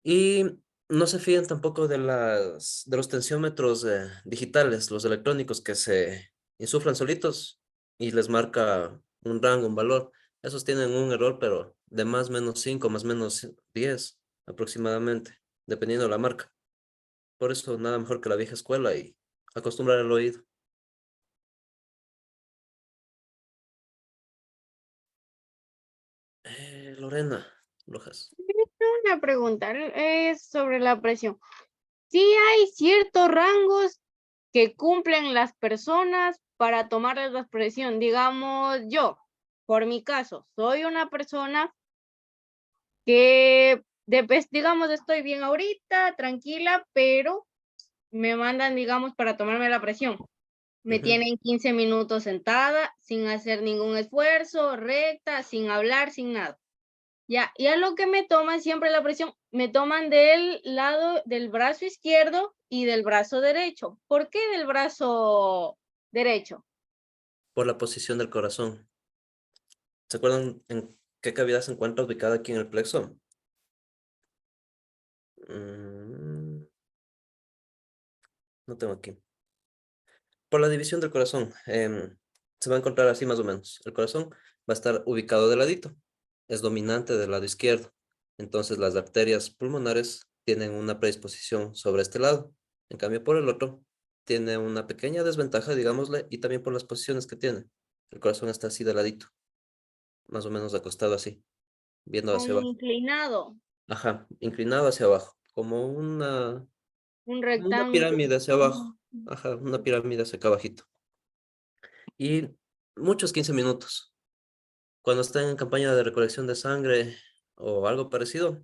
Y no se fíen tampoco de los tensiómetros digitales, los electrónicos que se insuflan solitos y les marca un rango, un valor. Esos tienen un error, pero de más menos 5 más menos 10 aproximadamente, dependiendo de la marca. Por eso nada mejor que la vieja escuela y acostumbrar el oído. Lorena Rojas. Una pregunta es sobre la presión. Sí hay ciertos rangos que cumplen las personas para tomarles la presión. Digamos, yo, por mi caso, soy una persona que, digamos, estoy bien ahorita, tranquila, pero me mandan, digamos, para tomarme la presión. Me Ujú. tienen 15 minutos sentada, sin hacer ningún esfuerzo, recta, sin hablar, sin nada. Ya, y a lo que me toman siempre la presión, me toman del lado del brazo izquierdo y del brazo derecho. ¿Por qué del brazo derecho? Por la posición del corazón. ¿Se acuerdan en qué cavidad se encuentra ubicada aquí en el plexo? Mm, no tengo aquí. Por la división del corazón, se va a encontrar así más o menos. El corazón va a estar ubicado de ladito, es dominante del lado izquierdo. Entonces las arterias pulmonares tienen una predisposición sobre este lado. En cambio, por el otro, tiene una pequeña desventaja, digámosle, y también por las posiciones que tiene. El corazón está así de ladito, más o menos acostado así, viendo hacia Como abajo. inclinado, Ajá, inclinado hacia abajo, un como una rectángulo. pirámide hacia abajo. Ajá, una pirámide hacia acá abajito. Y muchos 15 minutos. Cuando están en campaña de recolección de sangre o algo parecido,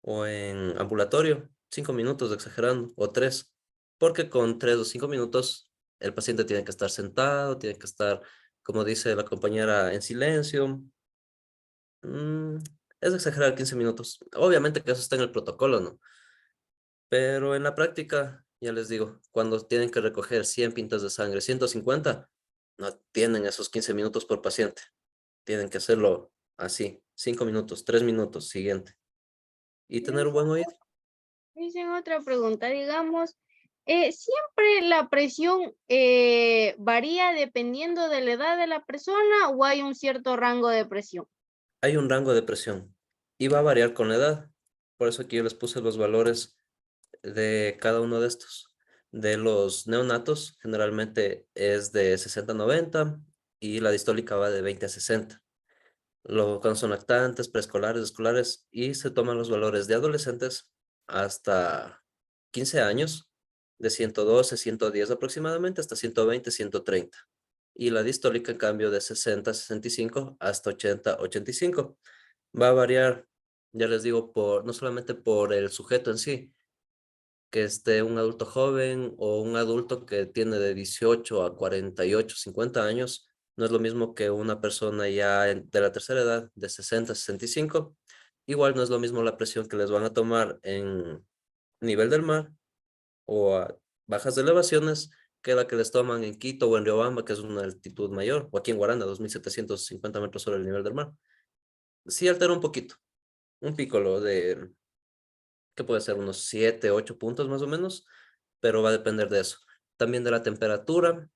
o en ambulatorio, 5 minutos exagerando, o 3, porque con 3 o 5 minutos el paciente tiene que estar sentado, tiene que estar, como dice la compañera, en silencio. Mm, es exagerar 15 minutos. Obviamente que eso está en el protocolo, ¿no? Pero en la práctica, ya les digo, cuando tienen que recoger 100 pintas de sangre, 150, no tienen esos 15 minutos por paciente. Tienen que hacerlo así, 5 minutos, 3 minutos, siguiente. Y tener un buen oído. Dicen otra pregunta, digamos, ¿siempre la presión varía dependiendo de la edad de la persona o hay un cierto rango de presión? Hay un rango de presión y va a variar con la edad. Por eso aquí yo les puse los valores de cada uno de estos. De los neonatos, generalmente es de 60 a 90 y la distólica va de 20 a 60. Cuando son lactantes, preescolares, escolares, y se toman los valores de adolescentes hasta 15 años, de 112, 110 aproximadamente, hasta 120, 130. Y la distólica, en cambio, de 60, 65 hasta 80, 85. Va a variar, ya les digo, no solamente por el sujeto en sí, que esté un adulto joven o un adulto que tiene de 18 a 48, 50 años, no es lo mismo que una persona ya de la tercera edad, de 60, 65. Igual no es lo mismo la presión que les van a tomar en nivel del mar o a bajas elevaciones que la que les toman en Quito o en Riobamba, que es una altitud mayor, o aquí en Guaranda, 2750 metros sobre el nivel del mar. Sí altera un poquito, un pícolo de, que puede ser unos 7, 8 puntos más o menos, pero va a depender de eso. También de la temperatura,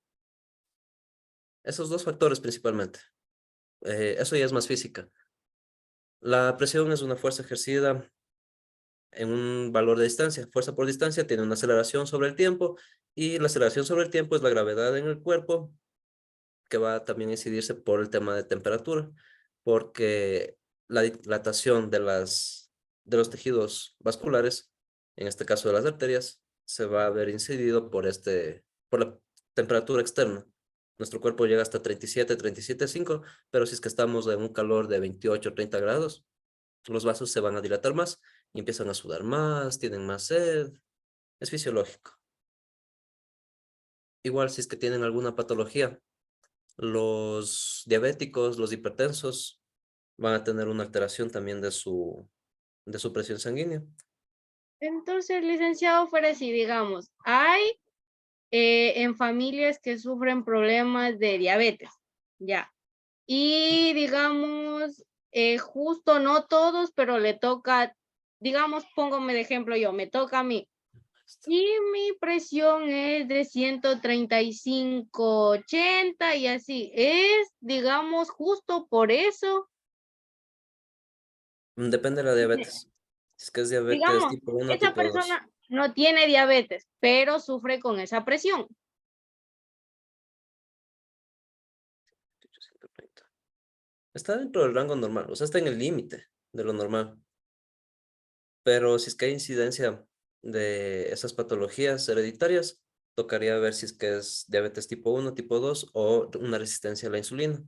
esos dos factores principalmente. Eso ya es más física. La presión es una fuerza ejercida en un valor de distancia. Fuerza por distancia tiene una aceleración sobre el tiempo y la aceleración sobre el tiempo es la gravedad en el cuerpo que va también a incidirse por el tema de temperatura, porque la dilatación de los tejidos vasculares, en este caso de las arterias, se va a ver incidido por la temperatura externa. Nuestro cuerpo llega hasta 37, 37,5, pero si es que estamos en un calor de 28, 30 grados, los vasos se van a dilatar más y empiezan a sudar más, tienen más sed. Es fisiológico. Igual si es que tienen alguna patología, los diabéticos, los hipertensos, van a tener una alteración también de su presión sanguínea. Entonces, licenciado, fuera así, digamos, hay en familias que sufren problemas de diabetes, ya. Y digamos, justo no todos, pero le toca, digamos, póngame de ejemplo yo, me toca a mí. Y mi presión es de 135/80 y así. Es, digamos, justo por eso, Depende de la diabetes. Si es que es diabetes digamos, tipo 1, esa tipo 2. persona no tiene diabetes, pero sufre con esa presión. 130. Está dentro del rango normal, o sea, está en el límite de lo normal. Pero si es que hay incidencia de esas patologías hereditarias, tocaría ver si es que es diabetes tipo 1, tipo 2 o una resistencia a la insulina.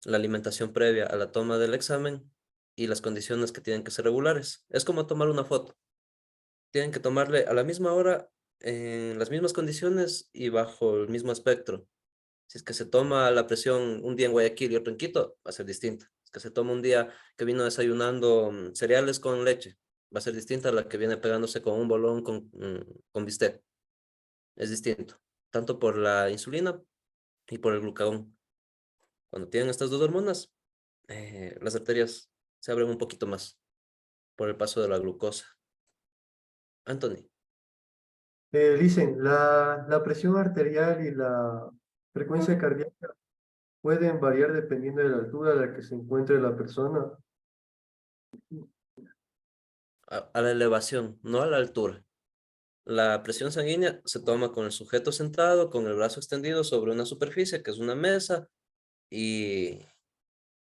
La alimentación previa a la toma del examen y las condiciones que tienen que ser regulares. Es como tomar una foto. Tienen que tomarle a la misma hora en las mismas condiciones y bajo el mismo espectro. Si es que se toma la presión un día en Guayaquil y otro en Quito, va a ser distinta. Si es que se toma un día que vino desayunando cereales con leche, va a ser distinta a la que viene pegándose con un bolón con bistec. Es distinto, tanto por la insulina y por el glucagón. Cuando tienen estas dos hormonas, las arterias se abren un poquito más por el paso de la glucosa. Anthony, Dicen, la presión arterial y la frecuencia cardíaca pueden variar dependiendo de la altura a la que se encuentre la persona. a la elevación, no a la altura. La presión sanguínea se toma con el sujeto sentado, con el brazo extendido sobre una superficie que es una mesa y,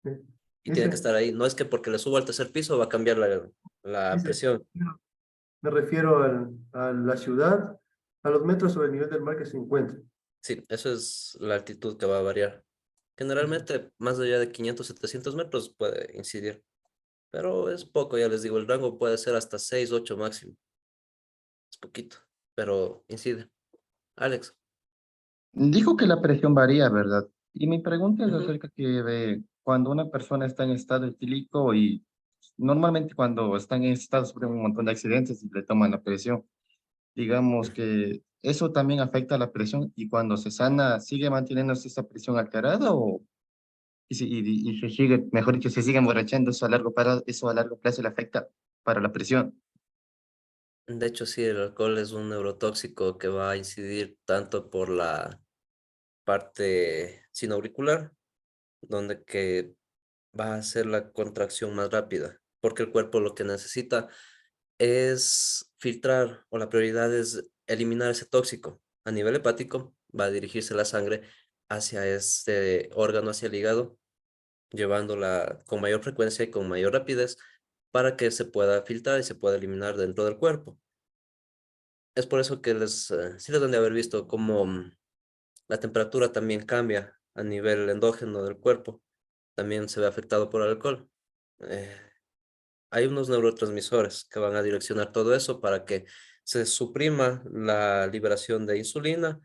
Eh, y tiene que Dice, estar ahí. No es que porque le subo al tercer piso va a cambiar la dice, presión. me refiero a la ciudad, a los metros sobre el nivel del mar que se encuentra. Sí, eso es la altitud que va a variar. Generalmente, más allá de 500, 700 metros puede incidir, pero es poco, ya les digo, el rango puede ser hasta 6, 8 máximo. Es poquito, pero incide. Alex. Dijo que la presión varía, ¿verdad? Y mi pregunta es Ujú. acerca que de cuando una persona está en estado etílico y normalmente cuando están en estado sufren un montón de accidentes y le toman la presión. Digamos que eso también afecta la presión y cuando se sana, ¿sigue manteniéndose esa presión alterada o y se sigue, mejor dicho, se sigue emborrachando eso a largo plazo le afecta para la presión? De hecho, sí, el alcohol es un neurotóxico que va a incidir tanto por la parte sinoauricular, donde que va a hacer la contracción más rápida, porque el cuerpo lo que necesita es filtrar, o la prioridad es eliminar ese tóxico. A nivel hepático, va a dirigirse la sangre hacia este órgano, hacia el hígado, llevándola con mayor frecuencia y con mayor rapidez para que se pueda filtrar y se pueda eliminar dentro del cuerpo. Es por eso que sí les han de haber visto cómo la temperatura también cambia a nivel endógeno del cuerpo, también se ve afectado por el alcohol. Eh, Hay unos neurotransmisores que van a direccionar todo eso para que se suprima la liberación de insulina,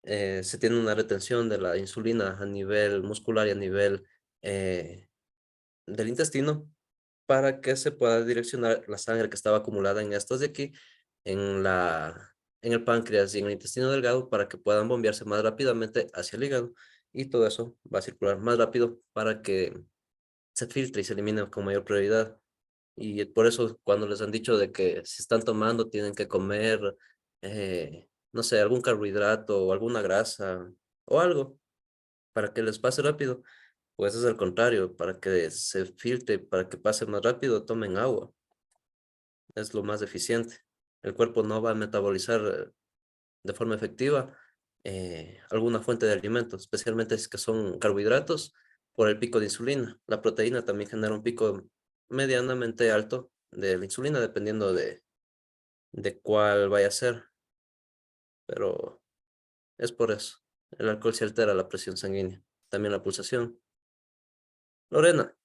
se tiene una retención de la insulina a nivel muscular y a nivel eh, del intestino para que se pueda direccionar la sangre que estaba acumulada en estos de aquí, en el páncreas y en el intestino delgado para que puedan bombearse más rápidamente hacia el hígado. Y todo eso va a circular más rápido para que se filtre y se elimine con mayor prioridad. Y por eso cuando les han dicho de que si están tomando tienen que comer, no sé, algún carbohidrato o alguna grasa o algo para que les pase rápido, pues es al contrario, para que se filtre, para que pase más rápido, tomen agua, es lo más eficiente. El cuerpo no va a metabolizar de forma efectiva alguna fuente de alimento, especialmente si es que son carbohidratos, por el pico de insulina. La proteína también genera un pico medianamente alto de la insulina, dependiendo de cuál vaya a ser, pero es por eso. El alcohol se altera la presión sanguínea, también la pulsación. Lorena,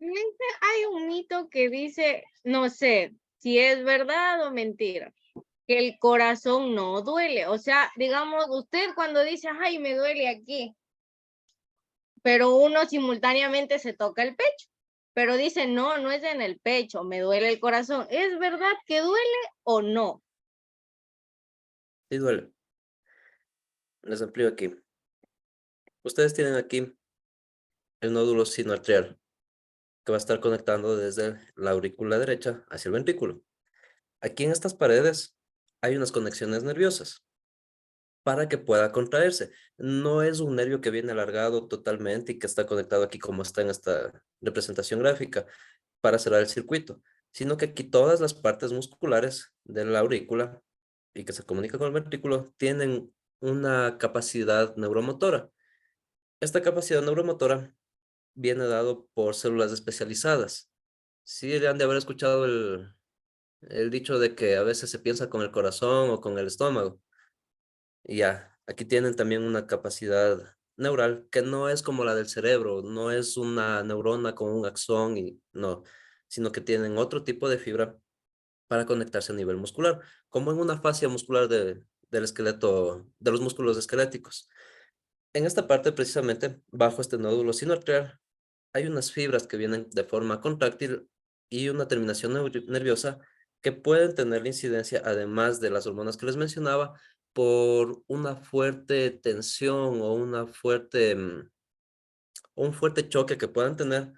Hay un mito que dice, no sé si es verdad o mentira, que el corazón no duele. O sea, digamos, usted cuando dice, ay, me duele aquí, pero uno simultáneamente se toca el pecho, pero dice, no, no es en el pecho, me duele el corazón. ¿Es verdad que duele o no? sí duele. Les amplío aquí. Ustedes tienen aquí el nódulo sinoatrial, que va a estar conectando desde la aurícula derecha hacia el ventrículo. Aquí en estas paredes hay unas conexiones nerviosas para que pueda contraerse. No es un nervio que viene alargado totalmente y que está conectado aquí como está en esta representación gráfica para cerrar el circuito, sino que aquí todas las partes musculares de la aurícula y que se comunican con el ventrículo tienen una capacidad neuromotora. Esta capacidad neuromotora viene dado por células especializadas. Sí, le han de haber escuchado el dicho de que a veces se piensa con el corazón o con el estómago. Y ya, aquí tienen también una capacidad neural que no es como la del cerebro, no es una neurona con un axón y no, sino que tienen otro tipo de fibra para conectarse a nivel muscular, como en una fascia muscular del esqueleto, de los músculos esqueléticos. En esta parte, precisamente, bajo este nódulo sinoatrial, hay unas fibras que vienen de forma contráctil y una terminación nerviosa que pueden tener la incidencia, además de las hormonas que les mencionaba, por una fuerte tensión o un fuerte choque que puedan tener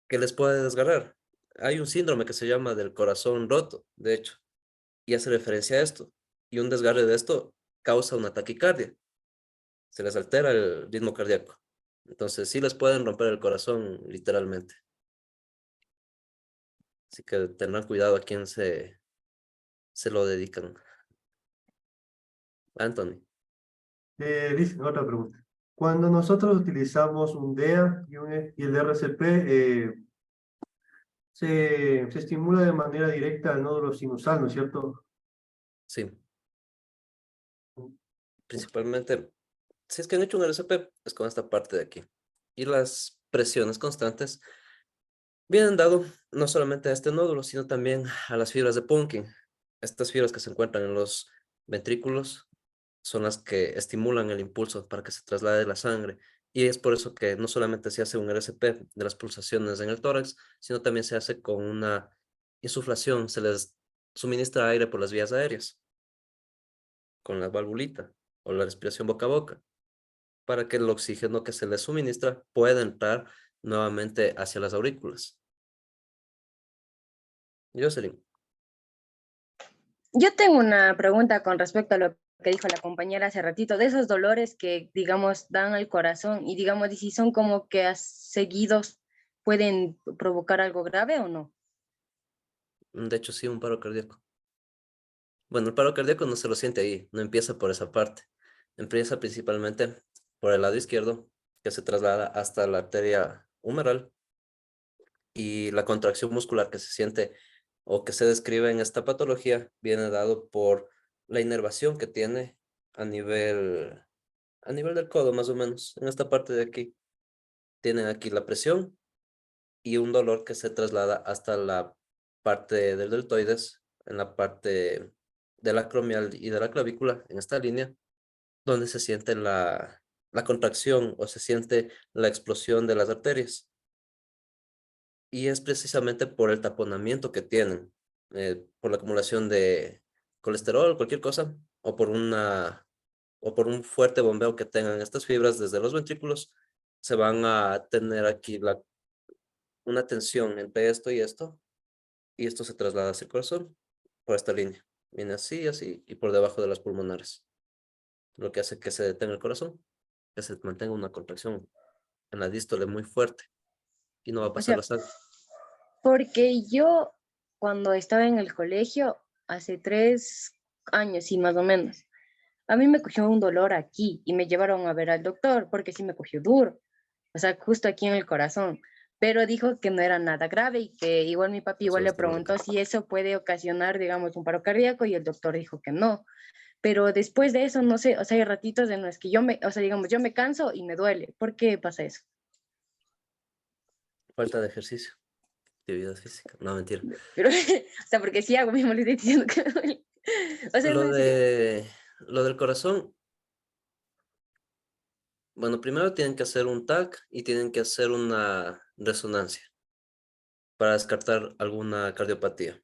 que les puede desgarrar. Hay un síndrome que se llama del corazón roto, de hecho, y hace referencia a esto. Y un desgarre de esto causa una taquicardia. Se les altera el ritmo cardíaco. Entonces sí les pueden romper el corazón literalmente. Así que tendrán cuidado a quién se lo dedican. Anthony. Dice, otra pregunta. Cuando nosotros utilizamos un DEA y el RCP, se estimula de manera directa el nódulo sinusal, ¿no es cierto? Sí, principalmente, si es que han hecho un RCP, es con esta parte de aquí. Y las presiones constantes vienen dado no solamente a este nódulo, sino también a las fibras de Purkinje. Estas fibras que se encuentran en los ventrículos son las que estimulan el impulso para que se traslade la sangre. Y es por eso que no solamente se hace un RCP de las pulsaciones en el tórax, sino también se hace con una insuflación, se les suministra aire por las vías aéreas, con la valvulita o la respiración boca a boca, para que el oxígeno que se les suministra pueda entrar nuevamente hacia las aurículas. Jocelyn. Yo tengo una pregunta con respecto a lo que dijo la compañera hace ratito, de esos dolores que, digamos, dan al corazón y, digamos, y si son como que seguidos, ¿pueden provocar algo grave o no? De hecho, sí, un paro cardíaco. Bueno, el paro cardíaco no se lo siente ahí, no empieza por esa parte. Empieza principalmente por el lado izquierdo, que se traslada hasta la arteria humeral, y la contracción muscular que se siente o que se describe en esta patología viene dado por la inervación que tiene a nivel del codo, más o menos, en esta parte de aquí. Tienen aquí la presión y un dolor que se traslada hasta la parte del deltoides, en la parte de la acromial y de la clavícula, en esta línea, donde se siente la contracción o se siente la explosión de las arterias. Y es precisamente por el taponamiento que tienen, por la acumulación de colesterol, cualquier cosa, o por un fuerte bombeo que tengan estas fibras desde los ventrículos, se van a tener aquí una tensión entre esto, y esto se traslada hacia el corazón por esta línea. Viene así, así, y por debajo de las pulmonares, lo que hace que se detenga el corazón, que se mantenga una contracción en la dístole muy fuerte, y no va a O pasar sea, la sangre. porque yo cuando estaba en el colegio, hace 3 años, sí, más o menos, a mí me cogió un dolor aquí y me llevaron a ver al doctor porque sí me cogió duro, o sea, justo aquí en el corazón, pero dijo que no era nada grave y que igual mi papi igual Solo le está preguntó marcado. si eso puede ocasionar, digamos, un paro cardíaco y el doctor dijo que no. Pero después de eso, no sé, o sea, hay ratitos en los que o sea, digamos, yo me canso y me duele. ¿Por qué pasa eso? Falta de ejercicio, actividad física. No, mentira. Pero, o sea, porque si hago mismo le estoy diciendo que me duele. O sea, no, Lo en serio. lo del corazón, bueno, primero tienen que hacer un TAC y tienen que hacer una resonancia para descartar alguna cardiopatía.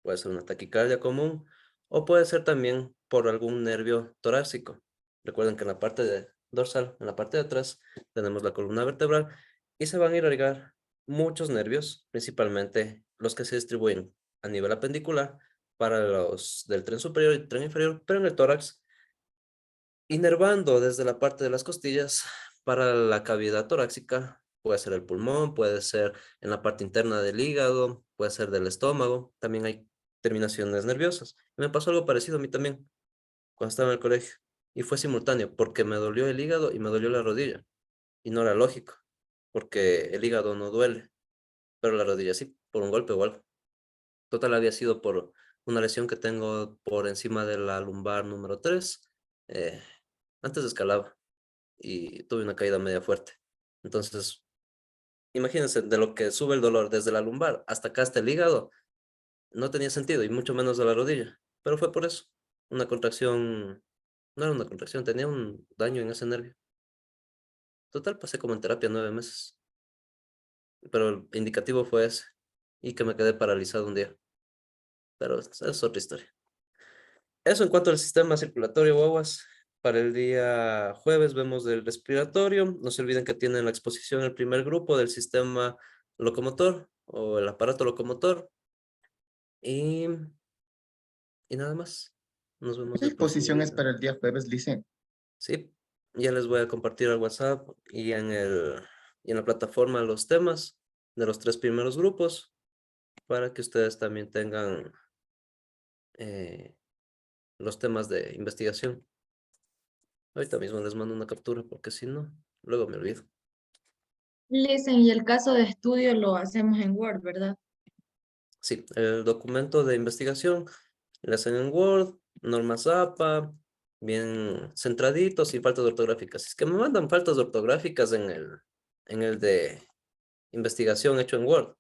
Puede ser una taquicardia común o puede ser también por algún nervio torácico. Recuerden que en la parte dorsal, en la parte de atrás, tenemos la columna vertebral y se van a irrigar muchos nervios, principalmente los que se distribuyen a nivel apendicular para los del tren superior y tren inferior, pero en el tórax, inervando desde la parte de las costillas para la cavidad torácica. Puede ser el pulmón, puede ser en la parte interna del hígado, puede ser del estómago. También hay terminaciones nerviosas. Me pasó algo parecido a mí también cuando estaba en el colegio. Y fue simultáneo, porque me dolió el hígado y me dolió la rodilla. Y no era lógico, porque el hígado no duele, pero la rodilla sí, por un golpe o algo. Total, había sido por una lesión que tengo por encima de la lumbar número 3. Antes escalaba y tuve una caída media fuerte. Entonces, imagínense, de lo que sube el dolor desde la lumbar hasta acá, hasta el hígado, no tenía sentido y mucho menos de la rodilla, pero fue por eso. Una contracción, no era una contracción, tenía un daño en ese nervio. Total, pasé como en terapia 9 meses, pero el indicativo fue ese y que me quedé paralizado un día, pero esa es otra historia. Eso en cuanto al sistema circulatorio, guaguas. Para el día jueves vemos del respiratorio. No se olviden que tienen la exposición el primer grupo del sistema locomotor o el aparato locomotor. Y, y nada más. Nos vemos ¿Qué el próximo exposición día. es para el día jueves, Lice? Sí, ya les voy a compartir al WhatsApp y en la plataforma los temas de los 3 primeros grupos para que ustedes también tengan eh, los temas de investigación. Ahorita mismo les mando una captura porque si no, luego me olvido. Listen, y el caso de estudio lo hacemos en Word, ¿verdad? Sí, el documento de investigación lo hacen en Word, normas APA, bien centraditos y faltas ortográficas. Si es que me mandan faltas ortográficas en el de investigación hecho en Word.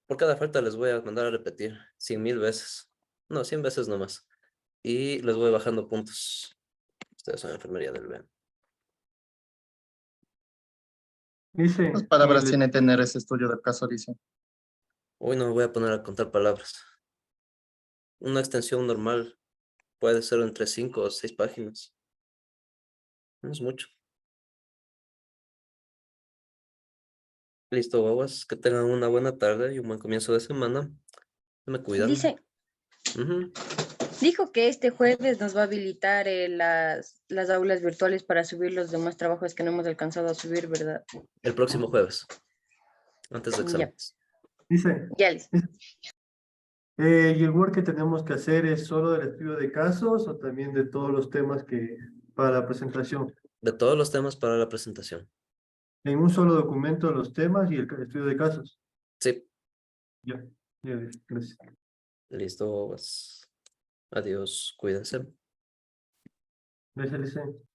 Por cada falta les voy a mandar a repetir 100,000 veces. No, 100 veces nomás. Y les voy bajando puntos. Ustedes son enfermería del BEM. Dice, ¿Cuántas palabras el- tiene tener ese estudio del caso, Lice? Hoy no me voy a poner a contar palabras. Una extensión normal puede ser entre 5 o 6 páginas. No es mucho. Listo, guaguas. Que tengan una buena tarde y un buen comienzo de semana. Se me cuidan. Dice, Ujú. dijo que este jueves nos va a habilitar las aulas virtuales para subir los demás trabajos que no hemos alcanzado a subir, ¿verdad? El próximo jueves, antes de Ya, exámenes. dice, ya les. ¿y el work que tenemos que hacer es solo del estudio de casos o también de todos los temas que para la presentación? De todos los temas para la presentación. En un solo documento los temas y el estudio de casos. Sí, Ya, ya, gracias. listo, guaguas. Adiós, cuídense. Gracias, Licen.